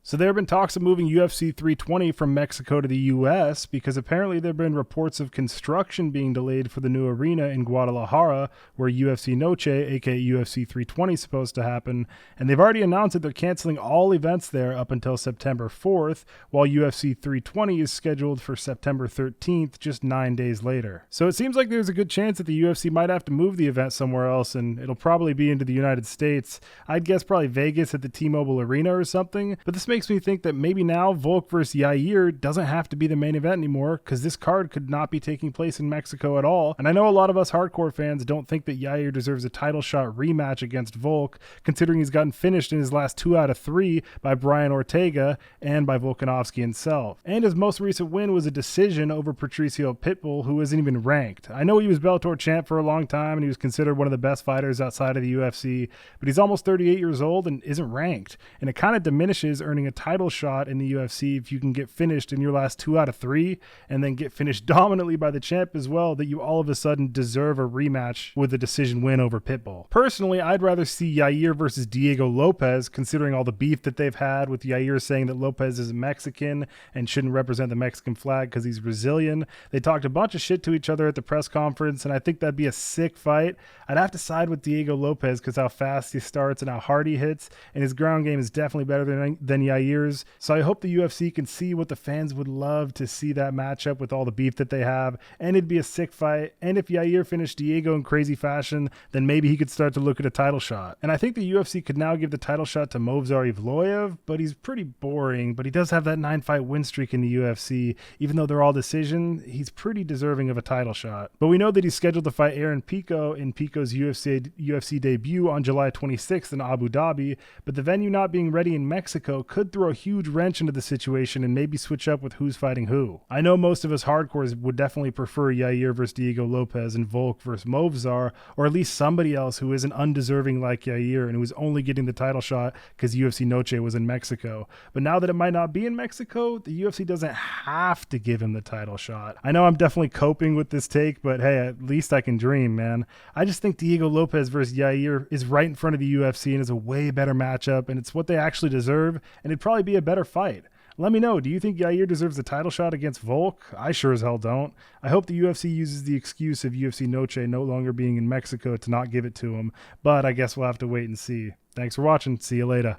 So there have been talks of moving UFC 320 from Mexico to the US because apparently there have been reports of construction being delayed for the new arena in Guadalajara where UFC Noche, aka UFC 320, is supposed to happen, and they've already announced that they're canceling all events there up until September 4th, while UFC 320 is scheduled for September 13th, just 9 days later. So it seems like there's a good chance that the UFC might have to move the event somewhere else, and it'll probably be into the United States. I'd guess probably Vegas at the T-Mobile Arena or something, but this makes me think that maybe now Volk versus Yair doesn't have to be the main event anymore because this card could not be taking place in Mexico at all. And I know a lot of us hardcore fans don't think that Yair deserves a title shot rematch against Volk, considering he's gotten finished in his last 2 out of 3 by Brian Ortega and by Volkanovski himself. And his most recent win was a decision over Patricio Pitbull, who isn't even ranked. I know he was Bellator champ for a long time and he was considered one of the best fighters outside of the UFC, but he's almost 38 years old and isn't ranked. And it kind of diminishes earning a title shot in the UFC if you can get finished in your last 2 out of 3 and then get finished dominantly by the champ as well, that you all of a sudden deserve a rematch with a decision win over Pitbull. Personally, I'd rather see Yair versus Diego Lopez, considering all the beef that they've had with Yair saying that Lopez is Mexican and shouldn't represent the Mexican flag because he's Brazilian. They talked a bunch of shit to each other at the press conference, and I think that'd be a sick fight. I'd have to side with Diego Lopez because how fast he starts and how hard he hits, and his ground game is definitely better than Yair's. So I hope the UFC can see what the fans would love to see that matchup with all the beef that they have, and it'd be a sick fight. And if Yair finished Diego in crazy fashion, then maybe he could start to look at a title shot. And I think the UFC could now give the title shot to Movsar Evloev, but he's pretty boring, but he does have that 9-fight win streak in the UFC. Even though they're all decision, he's pretty deserving of a title shot. But we know that he's scheduled to fight Aaron Pico in Pico's UFC debut on July 26th in Abu Dhabi, but the venue not being ready in Mexico could throw a huge wrench into the situation and maybe switch up with who's fighting who. I know most of us hardcores would definitely prefer Yair versus Diego Lopez and Volk versus Movsar, or at least somebody else who isn't undeserving like Yair and who is only getting the title shot because UFC Noche was in Mexico. But now that it might not be in Mexico, the UFC doesn't have to give him the title shot. I know I'm definitely coping with this take, but hey, at least I can dream, man. I just think Diego Lopez versus Yair is right in front of the UFC and is a way better matchup, and it's what they actually deserve, and it'd probably be a better fight. Let me know, do you think Yair deserves a title shot against Volk? I sure as hell don't. I hope the UFC uses the excuse of UFC Noche no longer being in Mexico to not give it to him, but I guess we'll have to wait and see. Thanks for watching. See you later.